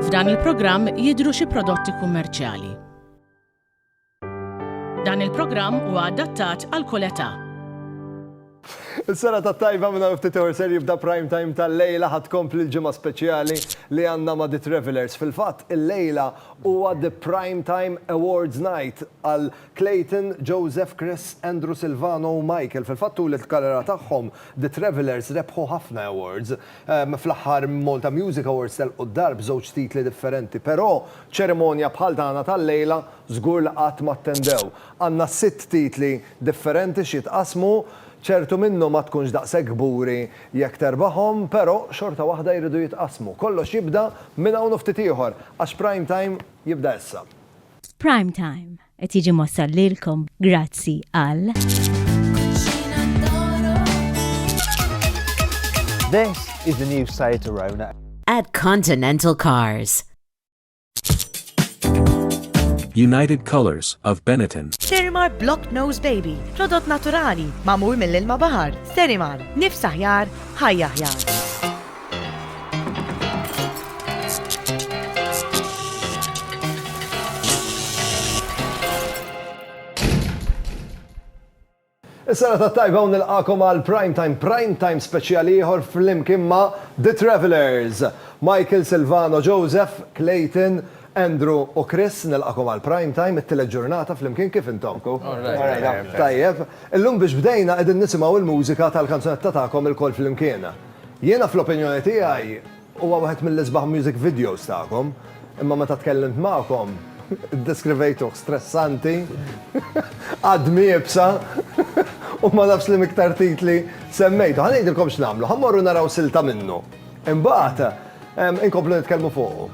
F'dan il-programm jidhru xi prodotti kummerċjali. Dan il-programm huwa adattat għal kull età. Is-sena tat-tajba minna ftit ser jibda prime time tal-lejla ħad kompli l-ġimgħa speċjali li għandna ma' The Travelers. Fil-fatt il-lejla huwa The Prime Time Awards Night għal Clayton, Joseph, Chris, Andrew, Silvano u Michael. Fil-fatt tul il-karriera tagħhom The Travelers rebħu ħafna awards. Fl-aħħar Malta Music Awards telqu d-darb żewġ titli differenti, però ċerimonja bħal tagħna tal-lejla żgur li qatt ma attendew. Għandna 6 titli differenti xi tqasmu. ċertu minnu ma tkunx daqshekk gburi jekk terbaħhom, però xorta waħda jridu jitqasmu. Kollox jibda minn hawn ftit ieħor għax prime time jibda issa. Prime Time qed jiġi mossal lilkom grazzi għal This is the new Seat Arona at Continental Cars. United Colors of Benetton. Sterimar Block Nose Baby, prodott naturali, mamur mill-ilma bahar. Sterimar, nifs aħjar, ħajja aħjar. Is-sena tat-tajba u nilqakom għal Prime Time speċjali ieħor flimkien ma' The Travelers. Michael, Silvano, Joseph, Clayton, Andrew u Chris nilqakom għal Prime Time it-tielet ġurnata flimkien kif intom. Tajjeb, illum biex bdejna qegħdin nisimgħu il-mużika tal-kanzunetta tagħkom il-kol flimkien. Jiena fl-opinjoni tiegħi huwa waħed mill-isbaħ music videos tagħkom, imma meta tkellimt magħkom iddeskrivejtuh stressanti, għadmi ibsa u ma nafx li miktar titli semmejtu. Ħanejdilkom x'nagħmlu, ħammorru naraw silta minnu. Imbagħad inkomplu nitkellmu fuqu.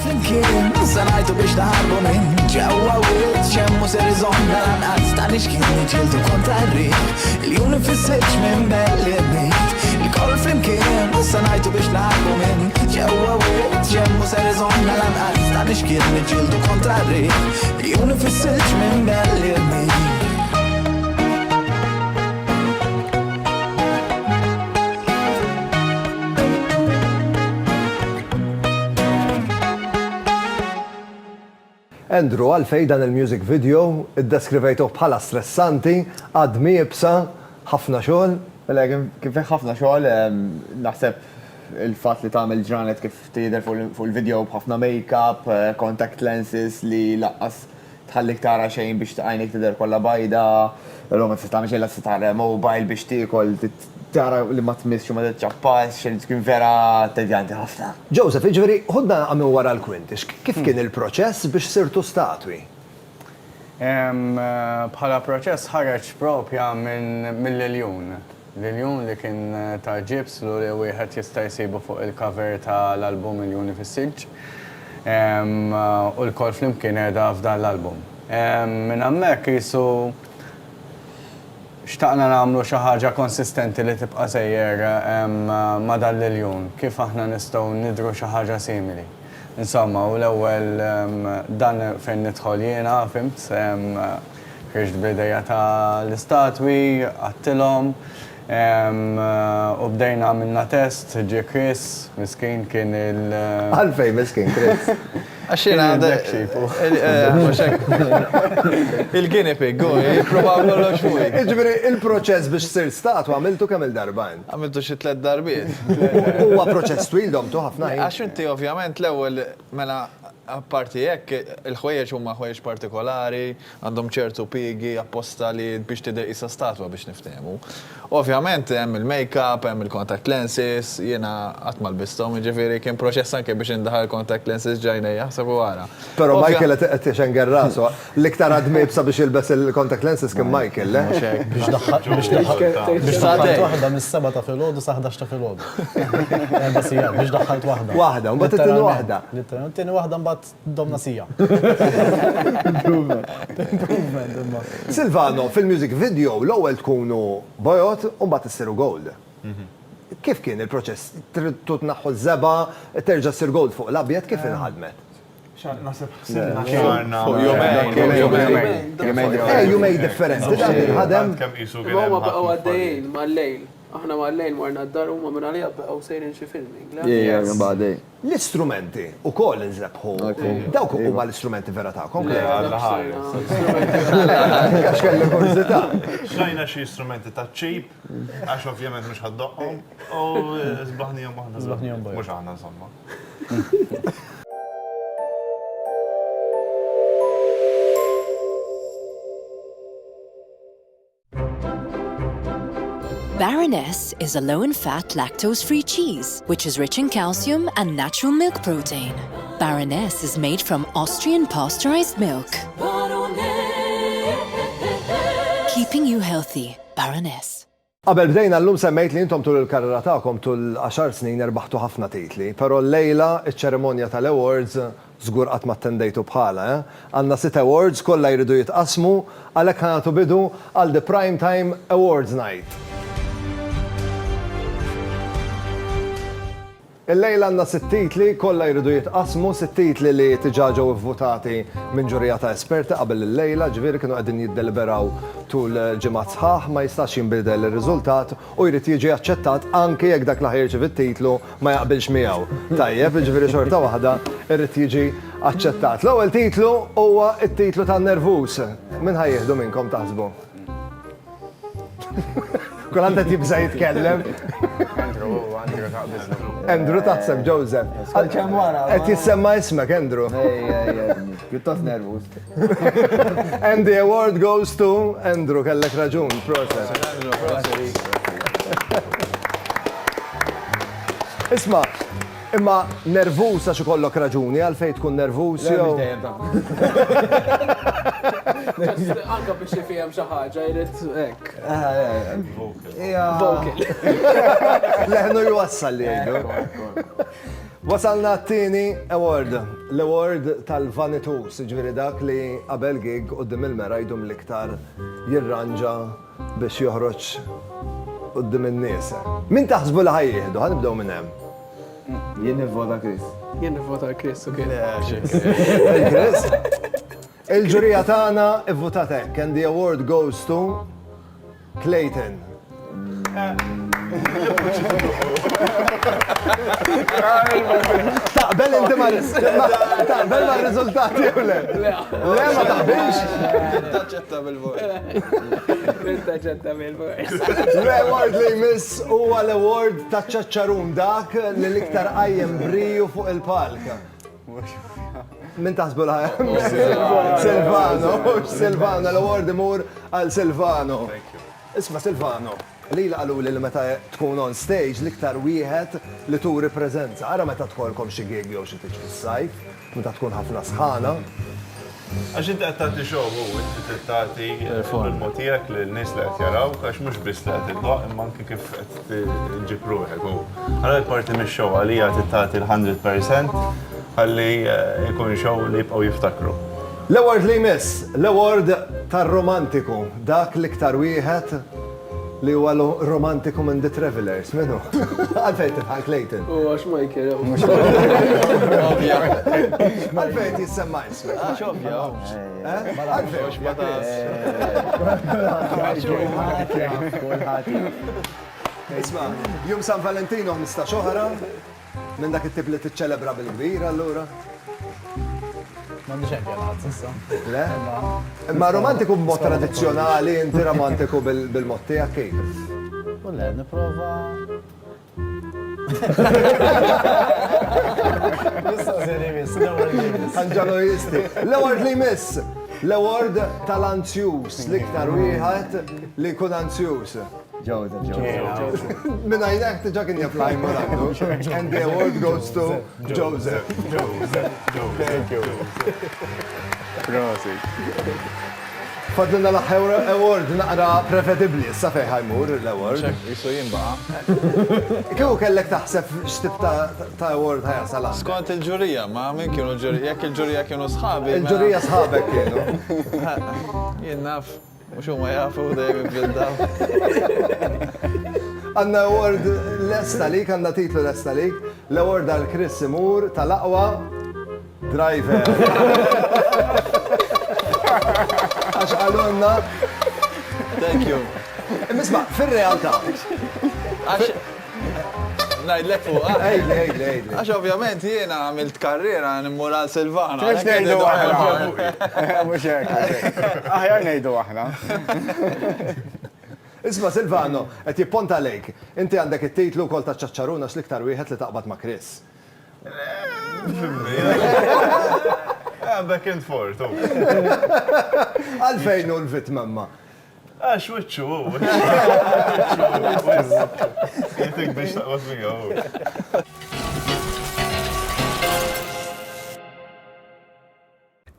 Flimkien, sanajtu biex taħarbu minn ġewwa wirt xemmu ser iżonna lanqas ta' nixkien ġildu kontra r-riħ il-juni fis-silġ minn belli bnit il-koll flimkien, sanajtu biex taħarbu minn ġewwa wirt xemmu ser iżonna lanqas ta' nixkien ġildu kontra r-riħ il-juni fis-silġ minn belli bnit. Andrew, għalfej dan il-music video, id-deskrivejtuh bħala stressanti, għadmi ibsa, ħafna xogħol. Kif ħafna xogħol, naħseb il-fatt li tagħmel ġranet kif tidher fuq il-video b'ħafna make-up, contact lenses li laqqas tħallik tara xejn biex għajnek tidher kollha bajda, l-għom tagħmel xejn la tara mobile biex tiekol tara li ma tmissx u ma tiċċappax, xejn tkun vera tedjanti ħafna. Joseph, jiġifieri ħudna għamlu wara l-kwintix, kif kien il-proċess biex sirtu statwi? Bħala proċess ħareġ propja mill-Liljun. Liljun li kien ta' ġibs li wieħed jista' jsibu fuq il-cover tal-album Miljuni fis-silġ. U l-kol flimkien qiegħda f'dan l-album. Minn hemmhekk qisu xtaqna nagħmlu xi ħaġa konsistenti li tibqa' sejjer ma' dan Liljun, kif aħna nistgħu nidhru xi ħaġa simili. Insomma, u l-ewwel dan fejn nidħol jiena, fimt, ħriġt bidejja tal-istatwi, għattilhom, u bdejna għamilna test, ġie Chris, miskin kien Għalfej miskin Chris. Għaxina il-guinea pig, jipprovaw kollox fuq. Jiġifieri il-proċess biex sir statwa għamiltu kemm il-darba? Għamiltu xi 3 darbiet. Huwa proċess twil domtu ħafna ħin. Għax inti ovvjament l-ewwel mela apparti hekk il-ħwejjeġ huma ħwejjeġ partikolari, għandhom ċertu pigi apposta li biex tidher qisha statwa biex niftehmu. Ovvjament hemm il-make-up, hemm il-contact lenses, jiena qatt ma lbisthom, jiġifieri kien proċess anke biex indaħħal contact lenses ġajna jaħseb wara. Però Michael qed jexenger rasu, l-iktar għadmibsa biex jilbes il-contact lenses kien Michael, le? Biex daħħalt waħda mis-7 ta' filgħodu sa 11 ta' filgħodu. Biex daħħalt waħda. Waħda, mbagħad it-tieni waħda. It-tieni waħda mbagħad domna sija. Silvano, fil-music video l-ewwel tkunu bojot u mbagħad issiru gold. Kif kien il-proċess? Trid tnaħħu żeba, terġa' ssir gold fuq l-abjad kif inħadmet? Jumej differenti. Dan inħadem. Huma baqgħu għaddejjin mal-lejl. Aħna mal-lejn marna d-dar u ma minn għalija baqaw sejrin xi filming. Baħdej. L-istrumenti u koll nżebħu. Dawk huma l-istrumenti vera tagħkom. Għax kelli kurzità. Xajna xi strumenti ta' ċip, għax ovvjament mhux ħaddoqhom, u żbaħnihom aħna. Mhux aħna insomma. Baroness is a low-in-fat, lactose-free cheese, which is rich in calcium and natural milk protein. Baroness is made from Austrian pasteurized milk. Keeping you healthy, Baroness. Qabel bdejna llum semmejt li intom tul il-karriera tagħkom tul 10 snin erbaħtu ħafna titli, però llejla iċ-ċerimonja tal-awards żgur qatt ma attendejtu bħala, Għandna 6 awards kollha jridu jitqasmu għalhekk ħanatu bidu għal the Prime Time Awards Night. Il-lejla għandna 6 titli kollha jridu jitqasmu, 6 titli li diġà ġew ivvutati minn ġurija ta' esperti qabel il-lejla, ġifieri kienu qegħdin jiddeliberaw tul ġimgħat sħaħ, ma jistax jinbidel ir-riżultat u jrid jiġi aċċettat anke jekk dak li ħajrċi fit-titlu ma jaqbilx miegħu. Tajjeb, ġifieri xorta waħda irrid jiġi aċċettat. L-ewwel titlu huwa t-titlu tan-nervuż. Min ħajjieħdu minnkom taħsbu? Kulħadd qed jibża jitkellem. Andrew taħseb Joseph. Qed jissemma ismek Andrew. Pjuttost nervus. And the award goes to Andrew, kellek raġun, proset. Isma', imma nervus għax ikollok raġuni, għalfejn tkun nervus jew. Anka biex jifihem xi ħaġa jrid hekk. Vocal. Leħnu jwassal li jgħidu. Wasalna t-tieni award, l-award tal-vanitus, ġifieri dak li qabel gig qudiem il-mera jdum l-iktar jirranġa biex joħroġ qudiem in-nies. Min taħsbu li ħajjieħdu? Ħanibdew minn hemm. Jien nivvota Chris. Jien nivvota Chris, okej. Chris? Il-ġurija tagħna ivvutat hekk, and the award goes to Clayton. Taqbel inti ma r-riżultati u le? Le ma taqbilx? Taċċetta bil-vot. Taċċetta bil-vot. L-award li jmiss huwa l-award ta' ċaċċarum dak li l-iktar qajjem briju fuq il-palka. Min taħsbu l-ħajja? Silvano, l-award imur għal Silvano. Isma' Silvano, li qalu li meta tkun on stage l-iktar wieħed li turi preżenza. Ara meta tkollkom xi gig jew xi tiġi fis-sajf, meta tkun ħafna sħana. Għax inti qed tagħti show u inti qed tagħti il-mod tiegħek lin-nies li qed jarawk għax mhux biss li qed tiddoq imma anke kif qed tġib ruħek. Allura parti mix-show għalija qed tagħti l-100% ħalli jkun show li jibqgħu jiftakru. L-award li jmiss, l-award tar-romantiku, dak l-iktar wieħed li huwa romantiku minn The Travelers, minnu? Għalfejn titħank Clayton. U għax Michael. Għalfejn jissemma ismek. Xobja. Isma, jum San Valentino 15 oħra, minn dak it-tip li tiċċelebra bil-kbir allura. M'għandi xempjonat issa. Le? Ma romantiku b'mod tradizzjonali, inti romantiku bil-mod tiegħek kif? U le, nipprova. Anġalojisti. L-award li jmiss, l-award tal-anzjus, l-iktar wieħed li jkun anzjus. Joseph. Minna jnek tiġa kien jafflaj morandu. And the award goes to Joseph. Thank you. Fadlina l-award naqra prevedibli, issa fej ħajmur l-award. Jisu jimbaqa. Kew kellek taħseb x'tib ta' award ħajasala? Skont il-ġurija, ma minn kienu ġurija, jekk il-ġurija kienu sħabi. Il-ġurija sħabek kienu. Jien naf, mux huma jafu dejjem jibdaw. Għanna award l-esta lik, għanna titlu l-esta lik, l-award għal-Chris Simur tal-aqwa driver. Għax għalunna. Thank you. Misma, fil-realtà, Najdlek fuq. Ejli. Għax ovvjament jiena għamilt karriera nimmur għal Silvano. Mux nejdu aħna. Mux hekk. Aħjar nejdu aħna. Isma' Silvano, qed jipponta lejk. Inti għandek it-titlu wkoll ta' ċaċċaruna x'l-iktar wieħed li taqbad ma' Chris. Back and forth. Għalfejn hu l-vittmemma. Xwiċċu, Jitik biex taqbad mija.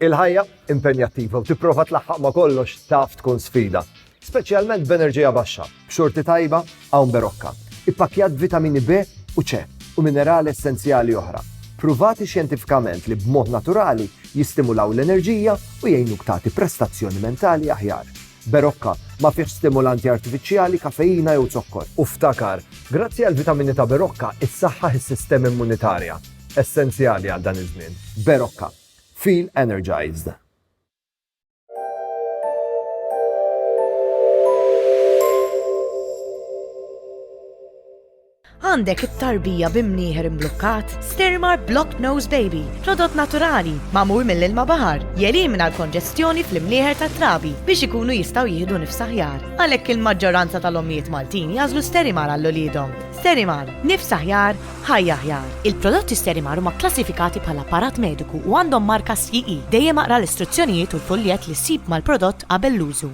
Il-ħajja impenjattiva u tipprova tlaħħaq ma' kollox taf tkun sfida. Speċjalment b'enerġija baxxa, b'xorti tajba hawn Berocca. Ippakjat vitamini B u C u minerali essenzjali oħra. Pruvati xjentifikament li b'mod naturali jistimulaw l-enerġija u jgħinuk tagħti prestazzjoni mentali aħjar. Berocca ma fiex stimulanti artifiċjali, kafeina jew zokkor. U ftakar, grazzi għal vitamini ta' Berocca issaħħaħ is-sistema immunitarja. Essenzjali għal dan iż-żmien. Berocca. Feel energized. Għandek it-tarbija bimnieħer imblukkat? Sterimar Blocked Nose Baby, prodott naturali, mamur mill-ilma baħar, jelimina l-konġestjoni fl-imnieħer tat trabi biex ikunu jistaw jieħdu nifs aħjar. Għalhekk il-maġġoranza tal-ommijiet Maltin jażlu Sterimar għall-olidhom. Sterimar, nifs aħjar, ħajja aħjar. Il-prodotti Sterimar huma klassifikati bħala apparat mediku u għandhom marka CE. Dejjem aqra l-istruzzjonijiet u l-foljett li ssib mal-prodott qabel l-użu.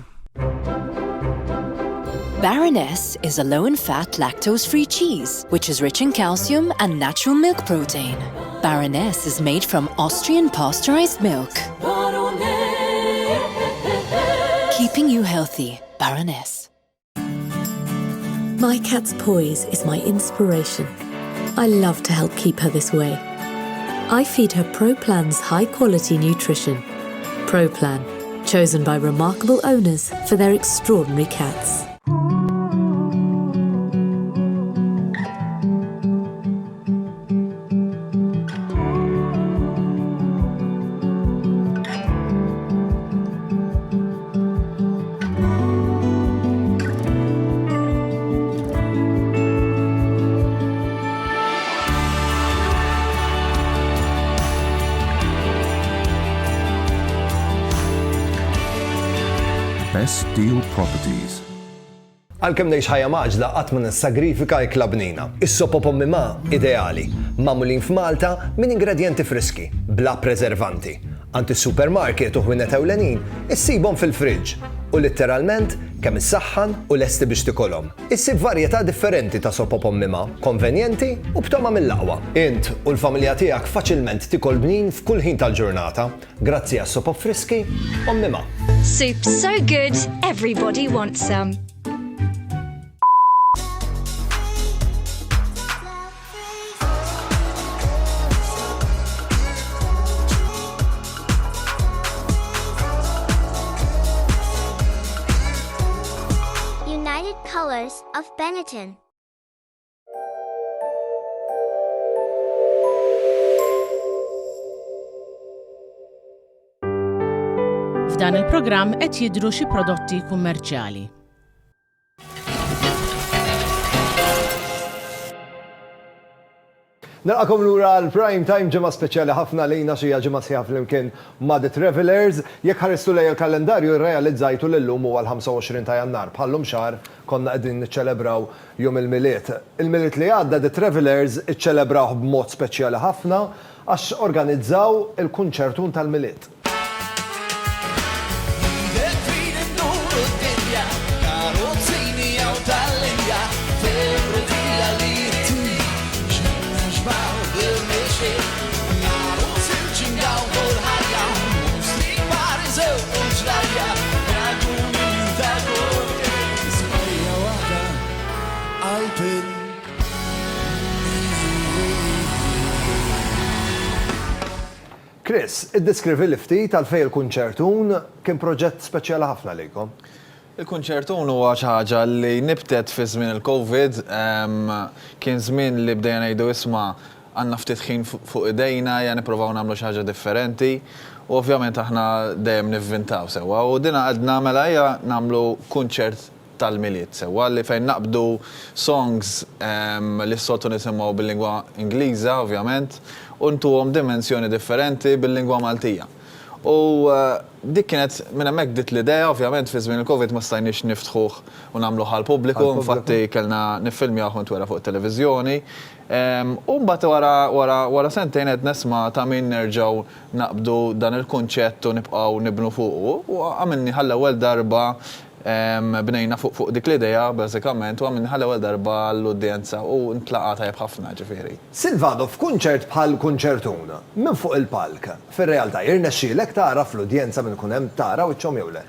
Baroness is a low-in-fat, lactose-free cheese, which is rich in calcium and natural milk protein. Baroness is made from Austrian pasteurized milk. Keeping you healthy, Baroness. My cat's poise is my inspiration. I love to help keep her this way. I feed her ProPlan's high-quality nutrition. ProPlan, chosen by remarkable owners for their extraordinary cats. Best Deal Properties. Għalkemm ngħix ħajja maġla qatt ma nissagrifika jklabnina. Is-sopopomima ideali, magħmulin f'Malta minn ingredjenti friski, bla preservanti. Għand is-supermarket u ħwienet ewlenin issibhom fil-friġġ u letteralment kemm issaħħan u lesti biex tikolhom. Issib varjetà differenti ta' sopopomima, konvenjenti u b'toma mill-aqwa. Int u l-familja tiegħek faċilment tikol bnin f'kull ħin tal-ġurnata grazzi għas-sopop friski Ommima. Soup so good, everybody wants some. United Colors of Benetton. F'dan il-programm qed jidhru xi prodotti kummerċjali. Nilqakom lura l-Prime Time ġimgħa speċjali ħafna lejna xi ġimgħa sieħa flimkien ma' The Travelers. Jekk ħaristu lejn il-kalendarju rrealizzajtu lillum huwa l-25 ta' Jannar. Bħallum xahar konna qegħdin niċċelebraw jum il-miliet. Il-miliet li għadda The Travelers iċċelebraw b'mod speċjali ħafna għax organizzaw il-kunċertun tal-miliet. Chris, id-deskrivi l-ftit għalfejn il-kunċertun kien proġett speċjali ħafna lejkom. Il-kunċertun huwa xi ħaġa li nibtet fi żmien il-COVID, kien żmien li bdejna ngħidu isma' għandna ftit ħin fuq idejna, ja nippruvaw nagħmlu xi ħaġa differenti, u ovvjament aħna dejjem nivvintaw sewwa u dina qed nagħmel hija nagħmlu kunċert tal-miliet sewwa li fejn naqbdu songs li s-soltu nisimgħu bil-lingwa Ingliża ovvjament u ntuhom dimensjoni differenti bil-lingwa Maltija. U dik kienet minn hemmhekk dit l-idea, ovvjament fi żmien il-Covid ma stajniex niftħuh u nagħmluh għall-pubbliku, infatti kellna niffilmjah u ntwera fuq it-televiżjoni. U mbagħad wara sentejn qed nisma' ta' min nerġgħu naqbdu dan il-kunċett u nibqgħu nibnu fuqu. U għamilni ħall-ewwel darba bnejna fuq dik l-idea bażikament u għamilni ħall-ewwel darba l-udjenza u ntlaqa tajjeb ħafna ġifieri. Silvano, f'kunċert bħal kunċertuna, minn fuq il-palk, fir-realtà jirnexxielek tara fl-udjenza minn kun hemm tara wiċċhom jew le?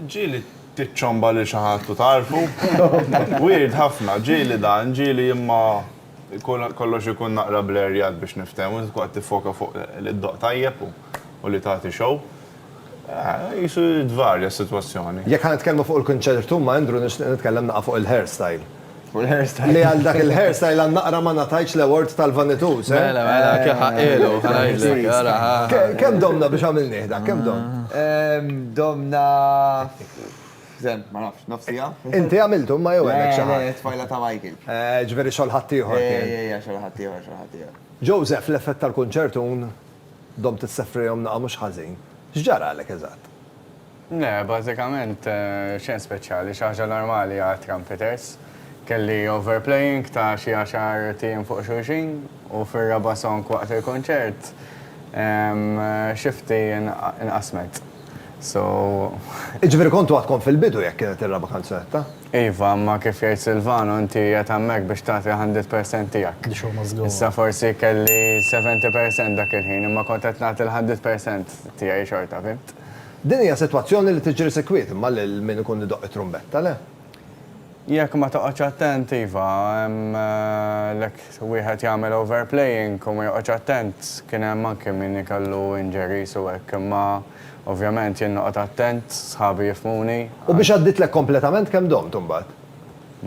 Ġieli tiċċomba li xi ħadd u tarfu. Weird ħafna, ġieli dan, ġieli imma kollox ikun naqra blerjat biex niftehmu, tkun tiffoka fuq l-iddoq tajjeb u li tagħti show. Jisu dvarja s-situazzjoni. Jekk ħan nitkellmu fuq il-kunċertu ma' Andrew nitkellem naqa' fuq il-hairstyle. Fuq il-hairstyle. Li għal dak il-hairstyle għan naqra ma natajx l-award tal-vanitus. Mela, kieħa ilu, ħanajlek. Kemm domna biex għamil nieħda, kemm dom? Domna... ma nafx, nofsija. Inti għamiltu ma jew għalek xaħat? Tfajla ta' Michael. Ġveri xolħat ieħor. Xolħat ieħor. Joseph, l-effett tal-kunċertu dom tissefrihom naqa' mhux ħażin. X'ġara għalek eżatt? Le, bażikament xejn speċjali, xi ħaġa normali għal trumpeters. Kelli overplaying ta' xi 10 tim fuq xulxin u fir-raba' song waqt il-konċert xifti inqasmet. Ġifieri kontu għadkom fil-bidu jekk kienet ir-raba' kanzunetta? Iva, ma kif jgħid Silvano, inti qed hemmhekk biex tagħti 100% tiegħek. Issa forsi kelli 70% dak il-ħin, imma kont qed nagħti l-100% tiegħi xorta, fimt? Din hija sitwazzjoni li tiġri sekwiet imma lil min ikun idoqq it-trumbetta, le? Jekk ma toqgħodx attent, iva, lek wieħed jagħmel overplaying u ma joqgħodx attent, kien hemm anke min ikollu injuries u hekk, imma ovvjament jien noqgħod attent, sħabi jifhmuni. U biex għadditlek kompletament kemm domt imbagħad?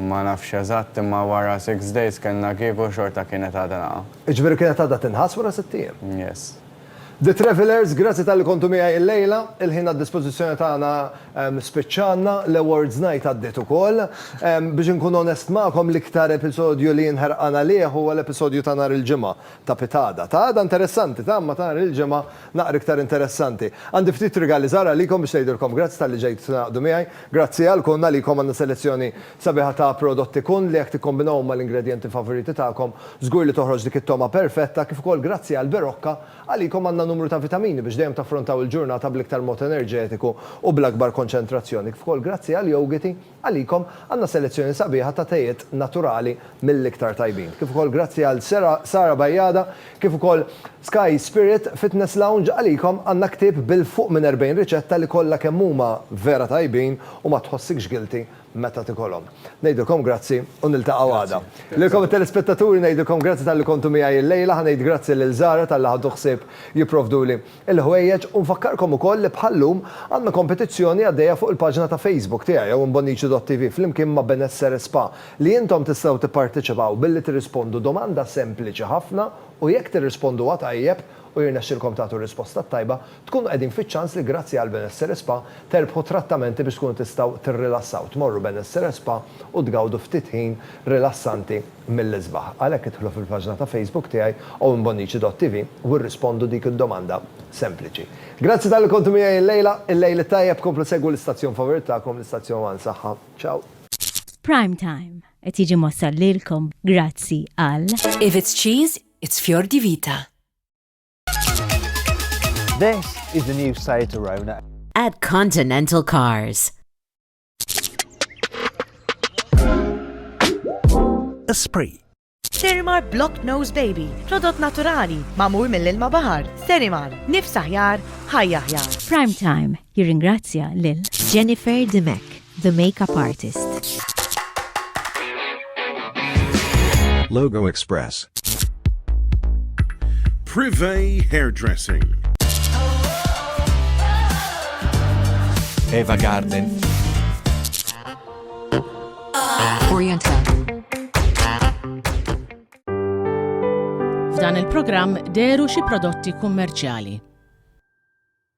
Ma nafx eżatt imma wara 6 days kellna kieku xorta kienet għadha naqa'. Ġifieri kienet għadha tinħass wara 6 ijiem? Yes. The Travelers, grazzi tal-li kontu miegħi il-lejla, il-ħin għad-dispożizzjoni tagħna spiċċanna, l-Awards Night għaddiet ukoll. Biex inkun onest magħkom l-iktar episodju li nħerqana lih huwa l-episodju ta' nhar il-ġimgħa ta' Pitada. Ta' għada interessanti, ta' ma ta' nhar il-ġimgħa naqra iktar interessanti. Għandi ftit rigali żgħar għalikom biex ngħidilkom grazzi tal-li ġejt naqdu miegħi, grazzi għalkom għalikom għandna selezzjoni sabiħa ta' prodotti kun li jekk tikkombinawhom mal-ingredjenti favoriti tagħkom, żgur li toħroġ dik it-toma perfetta, kif ukoll grazzi għall-Berokka għalikom għandna numru ta' vitamini biex dejjem taffrontaw il-ġurnata bl-iktar mod enerġetiku u bl-akbar konċentrazzjoni. Kif ukoll grazzi għal yogiti għalikom għandna selezzjoni sabiħa ta' tejjiet naturali mill-iktar tajbin. Kif ukoll grazzi għal Sara Bajjada, kif ukoll Sky Spirit Fitness Lounge għalikom għandna ktieb bil-fuq minn 40 riċetta li kollha kemm huma vera tajbin u ma tħossikx guilty meta tikolhom. Ngħidulkom grazzi u niltaqgħu għada. Lilkom it-telespettaturi ngħidulkom grazzi tal-li kontu miegħi l-lejla, ħanejd grazzi lil Żara tal-li ħadu ħsieb jipprovduli il-ħwejjeġ u nfakkarkom ukoll li bħallum għandna kompetizzjoni għaddejja fuq il-paġna ta' Facebook tiegħi jew imbonnici.tv flimkien ma' Benessere Spa li intom tistgħu tipparteċipaw billi tirrispondu domanda sempliċi ħafna u jekk tirrispondu tajjeb u jirnexxilkom tagħtu risposta tajba, tkunu qegħdin fiċ-ċans li grazzi għal Benessere Spa terbħu trattamenti biex tkunu tistgħu tirrilassaw. Tmorru Benessere Spa u tgawdu ftit ħin rilassanti mill-isbaħ. Għalhekk idħlu fil-paġna ta' Facebook tiegħi u imbonnici.tv u rrispondu dik id-domanda sempliċi. Grazzi tal-li kontu miegħi il-lejl tajjeb komplu segwu l-istazzjon favorit tagħkom l-istazzjon Wan Saħħa. Ciao. Prime Time qed jiġi mossal lilkom grazzi għal If it's cheese, it's Fior di Vita. This is the new Seat Arona. At Continental Cars. Esprit. Sterimar Block Nose Baby, prodott naturali, mamur mill-ilma bahar. Sterimar, nifs aħjar, ħajja aħjar. Prime Time jirringrazzja lil Jennifer Demek, the makeup artist. Logo Express. Privé Hairdressing. Eva Garden. Oriental. F'dan il-programm deru xi prodotti kummerċjali.